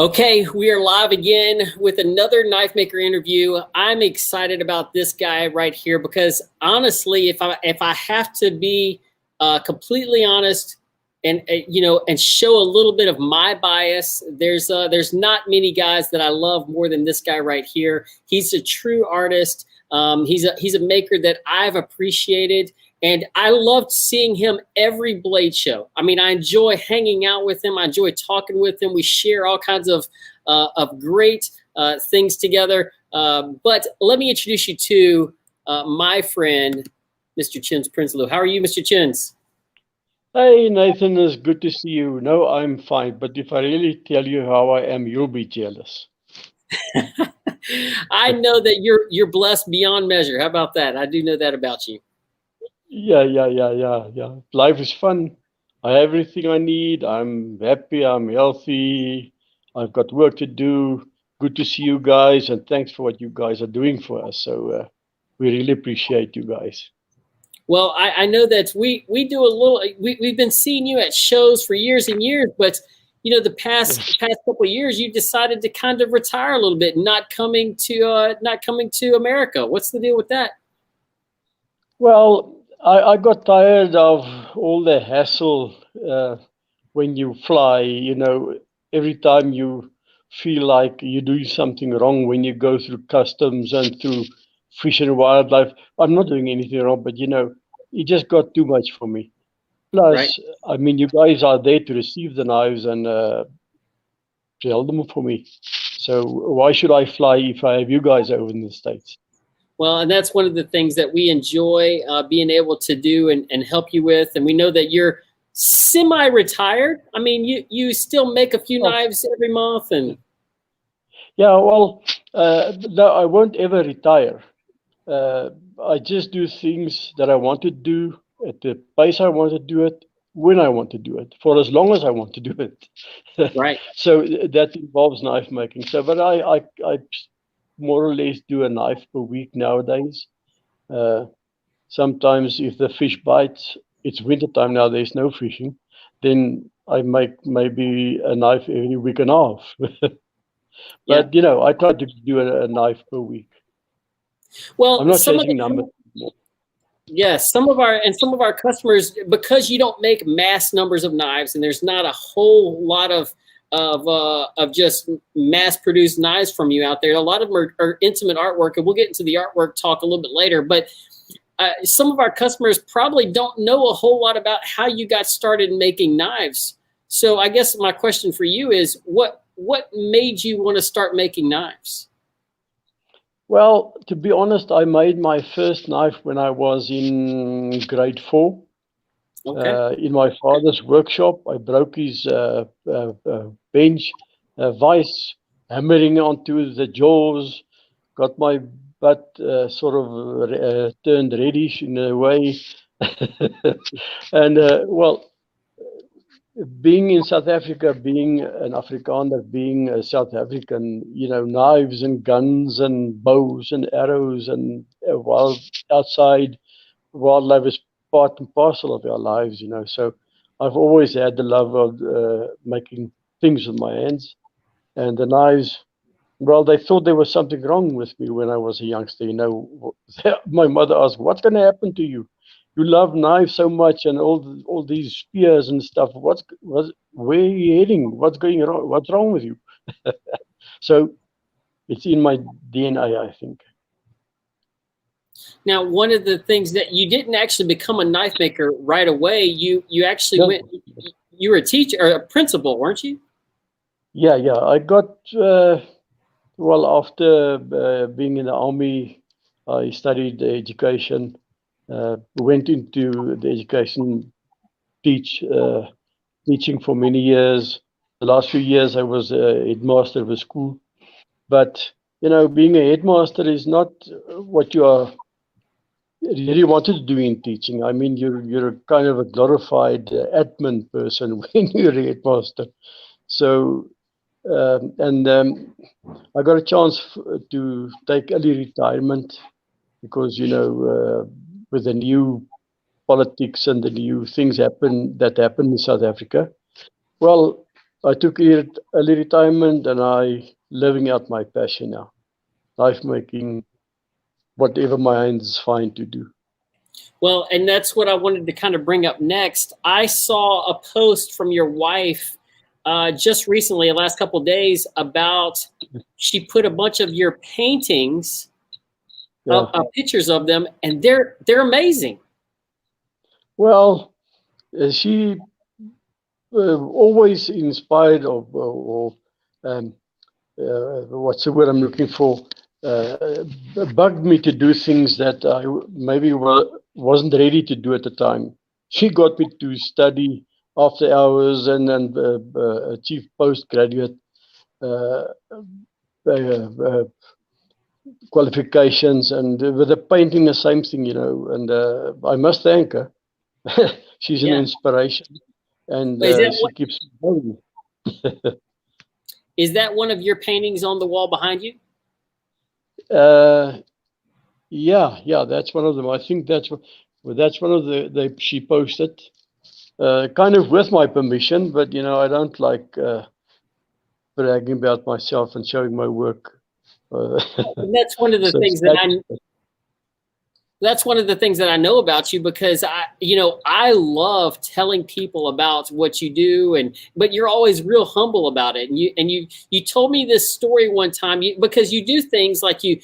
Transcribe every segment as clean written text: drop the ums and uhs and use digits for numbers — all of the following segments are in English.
Okay, we are live again with another knife maker interview. I'm excited about this guy right here because honestly, if I have to be completely honest and and show a little bit of my bias, there's not many guys that I love more than this guy right here. He's a true artist. He's a maker that I've appreciated. And I loved seeing him every blade show. I mean, I enjoy hanging out with him. I enjoy talking with him. We share all kinds of great things together. But let me introduce you to my friend, Mr. Theuns Prinsloo. How are you, Mr. Theuns? Hey Nathan, it's good to see you. No, I'm fine, but if I really tell you how I am, you'll be jealous. I know that you're blessed beyond measure. How about that? I do know that about you. Yeah. Life is fun. I have everything I need. I'm happy. I'm healthy. I've got work to do. Good to see you guys, and thanks for what you guys are doing for us. So we really appreciate you guys. Well, I know that we do a little. We've been seeing you at shows for years and years, but the past Yes. couple of years, you decided to kind of retire a little bit, not coming to America. What's the deal with that? Well, I got tired of all the hassle when you fly. Every time you feel like you're doing something wrong when you go through customs and through fish and wildlife. I'm not doing anything wrong, but it just got too much for me. Right. Plus, I mean, you guys are there to receive the knives and sell them for me. So why should I fly if I have you guys over in the States? Well, and that's one of the things that we enjoy being able to do and help you with. And we know that you're semi-retired. I mean, you still make a few Oh, knives every month, and yeah, well, no, I won't ever retire. Uh, I just do things that I want to do at the pace I want to do it, when I want to do it, for as long as I want to do it. right. So that involves knife making. So, but I more or less do a knife per week nowadays. Uh, Sometimes if the fish bites, it's winter time now, there's no fishing, then I make maybe a knife every week and a half. Yeah. But I try to do a knife per week. I'm Well, not chasing numbers anymore. yes, some of our customers, because you don't make mass numbers of knives, and there's not a whole lot of just mass produced knives from you out there. A lot of them are intimate artwork, and we'll get into the artwork talk a little bit later. But some of our customers probably don't know a whole lot about how you got started making knives. So I guess my question for you is, what made you want to start making knives? Well, to be honest, I made my first knife when I was in grade 4. Okay. In my father's workshop, I broke his bench vise, hammering onto the jaws, got my butt sort of turned reddish in a way. And well, being in South Africa, being an Afrikaner, being a South African, knives and guns and bows and arrows and wild outside wildlife is part and parcel of our lives. So I've always had the love of making things with my hands. And the knives, well, they thought there was something wrong with me when I was a youngster. My mother asked, "What's going to happen to you? You love knives so much and all these spears and stuff. Where are you heading? What's going wrong? What's wrong with you?" So it's in my DNA, I think. Now, one of the things that you didn't actually become a knife maker right away. You actually No, went. You were a teacher or a principal, weren't you? yeah. I got well after being in the army. I studied education. Went into the education teach teaching for many years. The last few years, I was a headmaster of a school. But being a headmaster is not what you are really wanted to do in teaching. I mean, you're a kind of a glorified admin person when you're a headmaster. So, and I got a chance to take early retirement because with the new politics and the new things that happen in South Africa. Well, I took early retirement, and I living out my passion now. Knife making, whatever my hands find to do. Well, and that's what I wanted to kind of bring up next. I saw a post from your wife just recently, the last couple of days, about she put a bunch of your paintings, pictures of them, and they're amazing. Well, she always inspired or what's the word I'm looking for? Bugged me to do things that I maybe wasn't ready to do at the time. She got me to study after hours and achieve postgraduate qualifications, and with the painting the same thing, and I must thank her. She's an inspiration, and she keeps going. Is that one of your paintings on the wall behind you? Yeah, that's one of them. I think that's one of the she posted, kind of with my permission, but I don't like bragging about myself and showing my work. And that's one of the things that's one of the things that I know about you, because I love telling people about what you do, but you're always real humble about it. And you told me this story one time, because you do things like you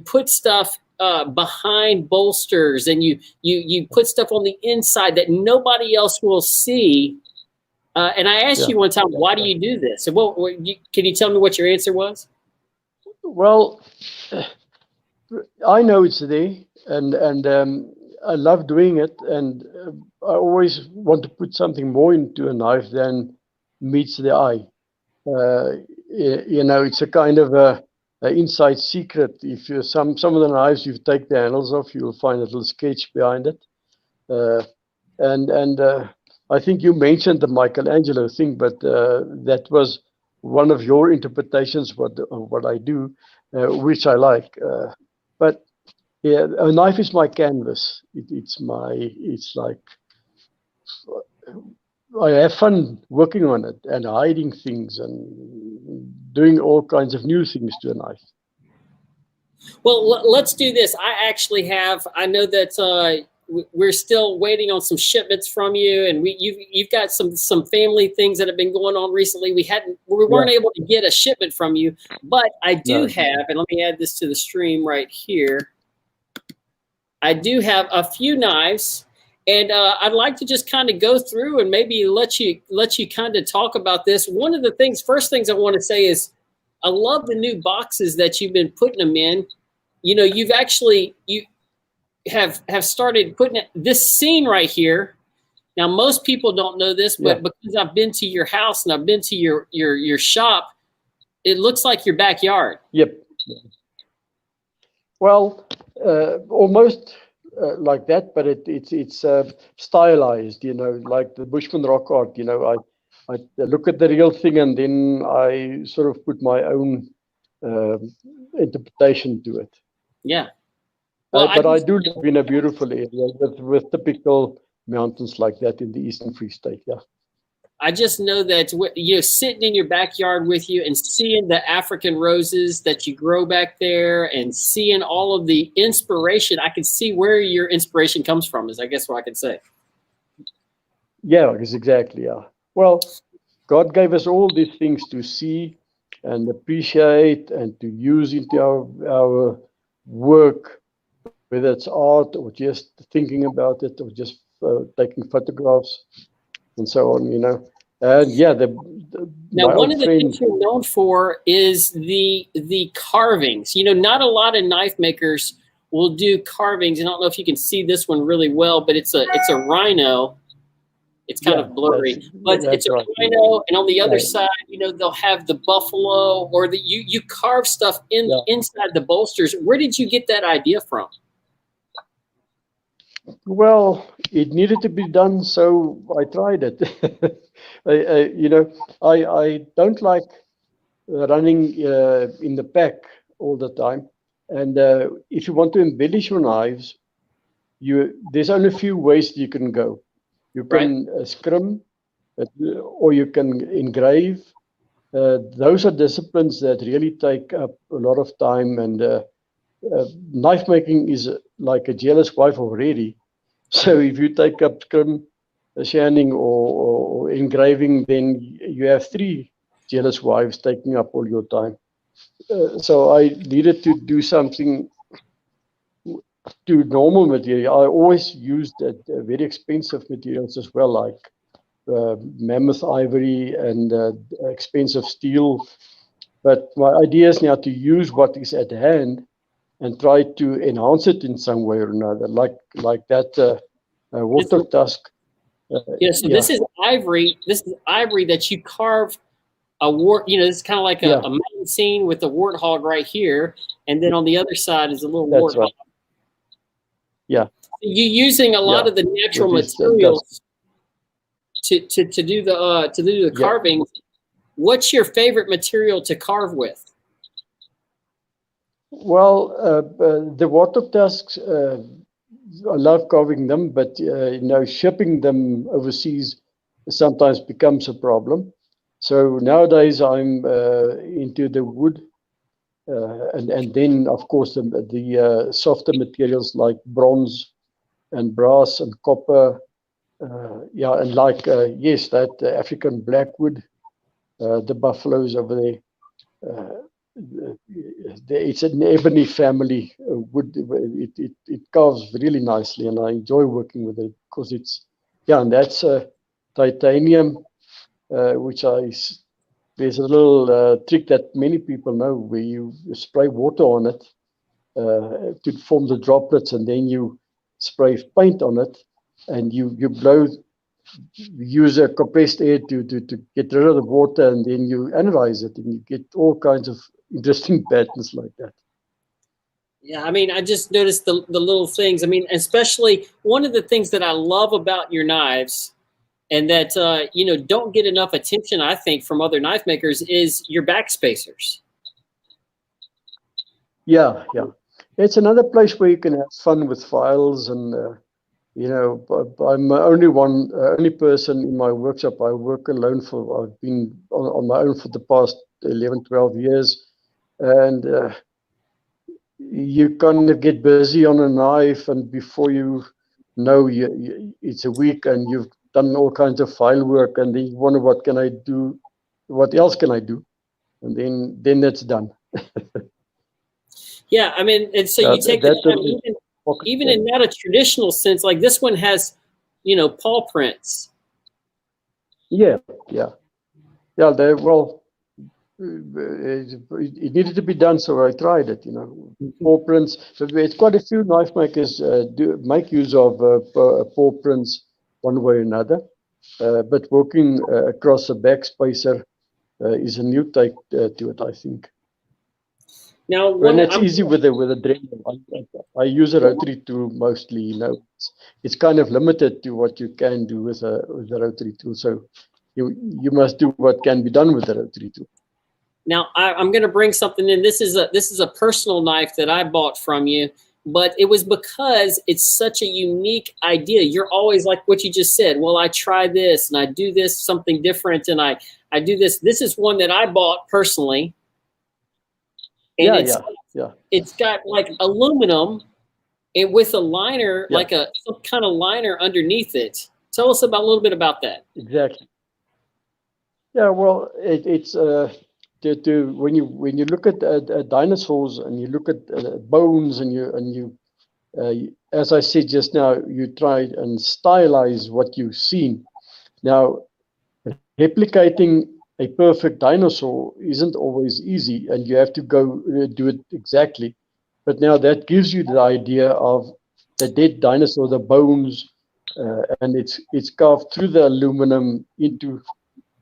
put stuff behind bolsters, and you put stuff on the inside that nobody else will see. And I asked you one time, why do you do this? And can you tell me what your answer was? Well, I know it's there, and I love doing it, and I always want to put something more into a knife than meets the eye. It's a kind of a inside secret. If you some of the knives you take the handles off, you'll find a little sketch behind it. And I think you mentioned the Michelangelo thing, but that was one of your interpretations of what I do, which I like. But yeah, a knife is my canvas. It's like I have fun working on it and hiding things and doing all kinds of new things to a knife. Well, let's do this. I know that we're still waiting on some shipments from you, and you've got some family things that have been going on recently. We weren't able to get a shipment from you, but I do have, and let me add this to the stream right here. I do have a few knives, and I'd like to just kind of go through and maybe let you kind of talk about this. One of the first things I want to say is, I love the new boxes that you've been putting them in. You have started putting this scene right here. Now, most people don't know this, but because I've been to your house and I've been to your shop, it looks like your backyard. Yep. Well, almost like that, but it's stylized, like the Bushman rock art. I look at the real thing, and then I sort of put my own interpretation to it. Yeah. Well, but I do live in a beautiful area with typical mountains like that in the Eastern Free State. Yeah. I just know that sitting in your backyard with you and seeing the African roses that you grow back there, and seeing all of the inspiration, I can see where your inspiration comes from, is I guess what I can say. Yeah, exactly. Yeah. Well, God gave us all these things to see and appreciate and to use into our work, whether it's art or just thinking about it or just taking photographs and so on, And yeah, now one of the things you're known for is the carvings. Not a lot of knife makers will do carvings. I don't know if you can see this one really well, but it's a rhino. It's kind of blurry, but it's a rhino, and on the other side, they'll have the buffalo, or you carve stuff inside the bolsters. Where did you get that idea from? Well, it needed to be done, so I tried it. I don't like running in the pack all the time, and if you want to embellish your knives, there's only a few ways you can go. You can scrim, or you can engrave. Those are disciplines that really take up a lot of time, and knife making is like a jealous wife already. So if you take up scrim, shanning, or engraving, then you have 3 jealous wives taking up all your time. So I needed to do something to normal material. I always used very expensive materials as well, like mammoth ivory and expensive steel. But my idea is now to use what is at hand and try to enhance it in some way or another, like that water tusk. Yeah, so this is ivory. This is ivory that you carve a wart. You know, it's kind of like a mountain scene with a warthog right here, and then on the other side is a little warthog. Right. Yeah. You're using a lot of the natural materials to do the carving. What's your favorite material to carve with? Well, the water tusks, I love carving them, but shipping them overseas sometimes becomes a problem. So nowadays I'm into the wood, and then of course the softer materials like bronze and brass and copper. And like yes, that African blackwood, the buffaloes over there. It's an ebony family wood. It carves really nicely, and I enjoy working with it because it's and that's titanium, which there's a little trick that many people know where you spray water on it to form the droplets, and then you spray paint on it, and you blow. Use a compressed air to get rid of the water, and then you analyze it, and you get all kinds of interesting patterns like that. Yeah, I mean, I just noticed the little things. I mean, especially one of the things that I love about your knives, and that don't get enough attention, I think, from other knife makers, is your back spacers. Yeah. It's another place where you can have fun with files, and I'm only person in my workshop. I work alone I've been on my own for the past 11, 12 years, and you kind of get busy on a knife, and before you know, it's a week, and you've done all kinds of file work, and then you wonder, what can I do? What else can I do? And then that's done. Yeah, I mean, and so you take the time, even in not a traditional sense, like this one has, paw prints. Yeah. It needed to be done, so I tried it. Paw prints. So it's quite a few knife makers make use of paw prints one way or another. But working across a backspacer is a new take to it, I think. Now, and it's easy with a Dremel. I use a rotary tool mostly. It's kind of limited to what you can do with a rotary tool. So you must do what can be done with a rotary tool. Now, I'm going to bring something in. This is a personal knife that I bought from you, but it was because it's such a unique idea. You're always like what you just said. Well, I try this and I do this something different, and I do this. This is one that I bought personally. And it's got like aluminum and with a liner, like some kind of liner underneath it. Tell us a little bit about that. Exactly. Yeah, well, it's when you look at dinosaurs, and you look at bones, and you as I said just now, you try and stylize what you've seen. Now, replicating a perfect dinosaur isn't always easy, and you have to go do it exactly. But now that gives you the idea of the dead dinosaur, the bones, and it's carved through the aluminum into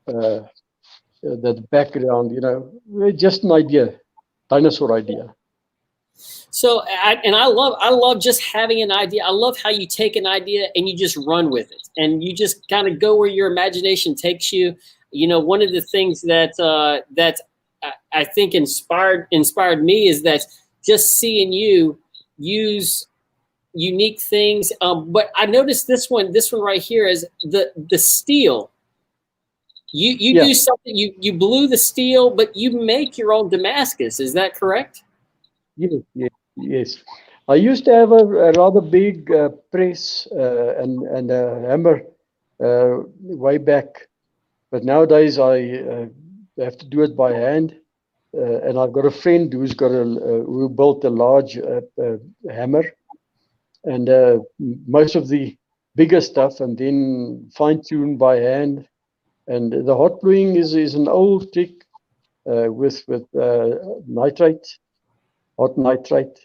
the background. Just an idea, dinosaur idea. So, I love just having an idea. I love how you take an idea and you just run with it, and you just kind of go where your imagination takes you. One of the things that I think inspired me is that just seeing you use unique things. But I noticed this one right here is the steel. You Yeah. do something. You blue the steel, but you make your own Damascus. Is that correct? Yes, yes, yes. I used to have a rather big press and a hammer way back, but nowadays I have to do it by hand. And I've got a friend who's got who built a large hammer, and most of the bigger stuff, and then fine tuned by hand. And the hot bluing is an old trick with nitrate, hot nitrate,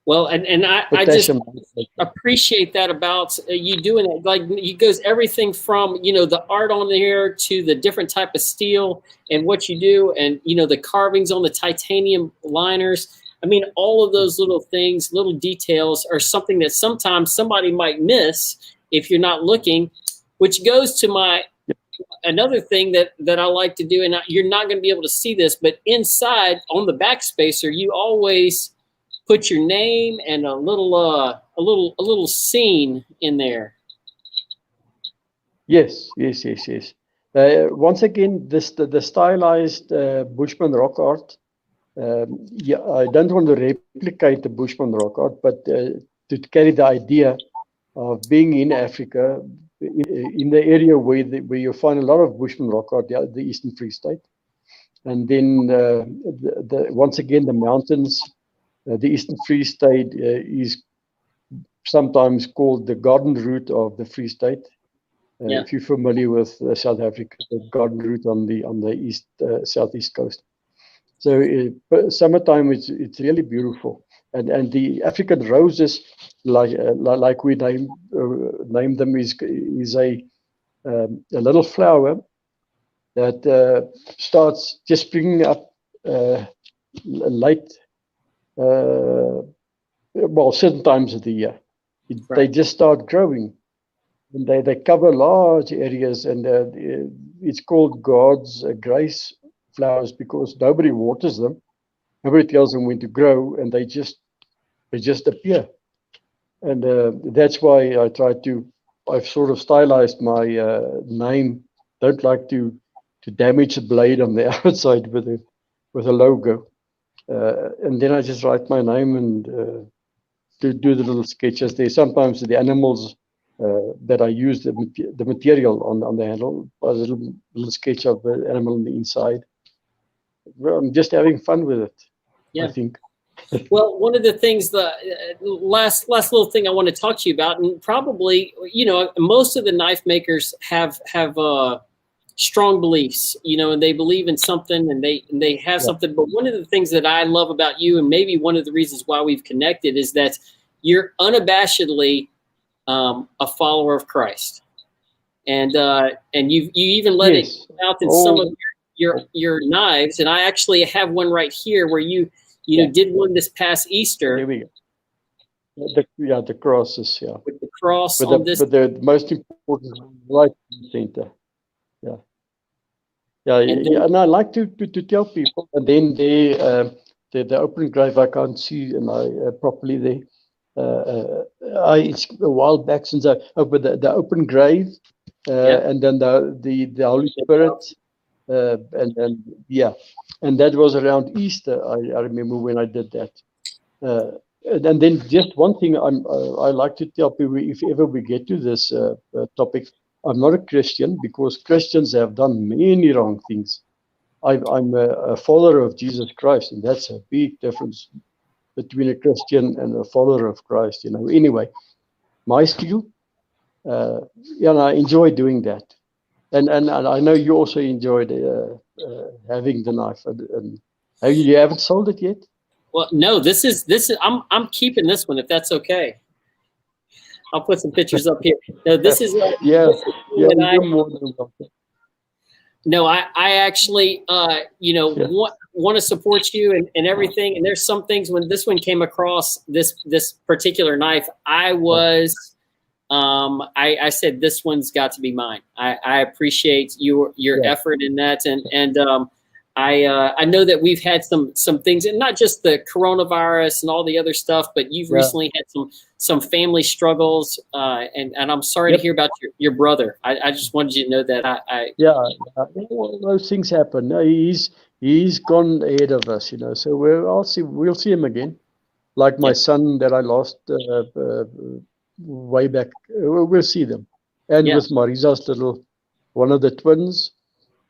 Well, and I just potassium nitrate. appreciate that about you doing it. Like, it goes everything from, the art on there to the different type of steel and what you do, and the carvings on the titanium liners. I mean, all of those little things, little details, are something that sometimes somebody might miss if you're not looking. Which goes to my another thing that I like to do, and you're not going to be able to see this, but inside on the backspacer, you always put your name and a little scene in there. Yes, yes, yes, yes. Once again, the stylized Bushman rock art. Yeah, I don't want to replicate the Bushman rock art, but to carry the idea of being in Africa, in the area where you find a lot of Bushman rock art, the Eastern Free State, and then once again the mountains. The Eastern Free State is sometimes called the garden route of the Free State. Yeah. If you're familiar with South Africa, the garden route on the east southeast coast. So summertime, it's really beautiful, and the African roses, like we name them, is a little flower that starts just springing up late, well, certain times of the year. They just start growing. And they cover large areas, and it's called God's grace flowers because nobody waters them, nobody tells them when to grow, and they just appear. And that's why I've sort of stylized my name. Don't like to damage the blade on the outside with a logo, and then I just write my name and do the little sketches there. Sometimes the animals that I use, the material on the handle, a little sketch of the animal on the inside. Well, I'm just having fun with it, Yeah. I think. Well, one of the things, the last little thing I want to talk to you about, and probably, most of the knife makers have strong beliefs, and they believe in something, and they have something. But one of the things that I love about you, and maybe one of the reasons why we've connected, is that you're unabashedly a follower of Christ, and you even let it out in some of your knives. And I actually have one right here where you did one this past Easter. There we go. The crosses, with the cross with on this. But the most important right in the center. And I like to tell people, and then the open grave I can't see properly there. It's a while back since I opened the open grave, and then the Holy Spirit, and that was around Easter. I remember when I did that. And then just one thing I like to tell people, if ever we get to this topic, I'm not a Christian because Christians have done many wrong things. I'm a follower of Jesus Christ, and that's a big difference between a Christian and a follower of Christ. Anyway, my skill, and I enjoy doing that, and I know you also enjoyed having the knife. And you haven't sold it yet? Well, no. This is I'm keeping this one if that's okay. I'll put some pictures up here. No, this is you're more than welcome. No, I actually, want to support you and everything. And there's some things when this one came across this particular knife, I was, I said, this one's got to be mine. I appreciate your effort in that. And I know that we've had some things, and not just the coronavirus and all the other stuff, but you've recently had some family struggles, and I'm sorry to hear about your brother. I just wanted you to know that well, those things happen. He's gone ahead of us, So we'll see him again. Like my son that I lost way back, we'll see them. And with Marisa's one of the twins.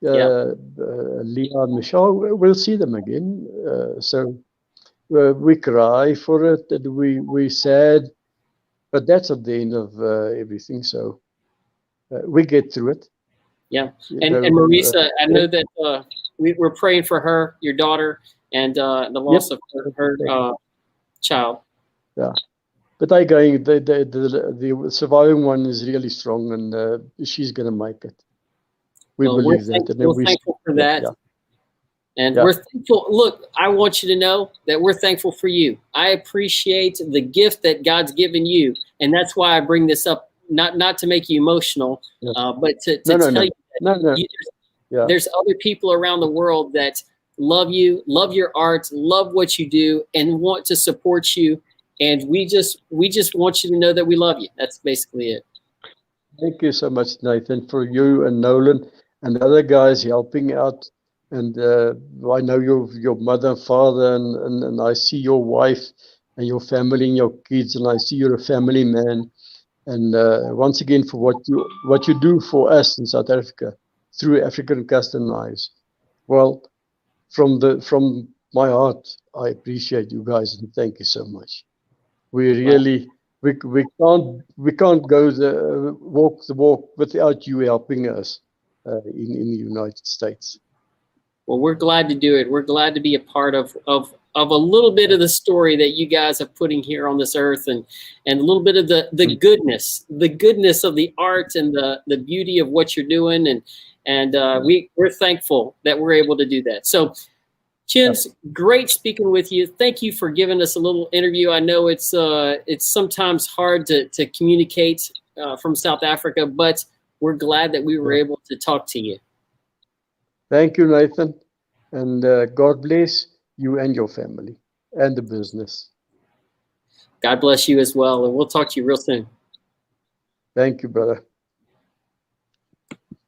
Leah and Michelle, we'll see them again. So we cry for it, and we sad, but that's at the end of everything. So we get through it. Yeah, and Marisa, I know that we're praying for her, your daughter, and the loss of her child. Yeah, but the surviving one is really strong, and she's going to make it. We believe that. And we're thankful for that. And we're thankful. Look, I want you to know that we're thankful for you. I appreciate the gift that God's given you. And that's why I bring this up, not to make you emotional, but to tell you that there's other people around the world that love you, love your art, love what you do, and want to support you. And we just want you to know that we love you. That's basically it. Thank you so much, Nathan, for you and Nolan and the other guys helping out. And I know your mother and father, and I see your wife and your family and your kids, and I see you're a family man. And once again, for what you do for us in South Africa through African Custom Knives. Well, from my heart, I appreciate you guys, and thank you so much. We really we can't walk the walk without you helping us in the United States. Well, we're glad to do it. We're glad to be a part of a little bit of the story that you guys are putting here on this earth, and a little bit of the goodness of the art and the beauty of what you're doing, and we're thankful that we're able to do that. So, Chins, great speaking with you. Thank you for giving us a little interview. I know it's sometimes hard to communicate from South Africa, but we're glad that we were able to talk to you. Thank you, Nathan, and God bless you and your family and the business. God bless you as well, and we'll talk to you real soon. Thank you, brother.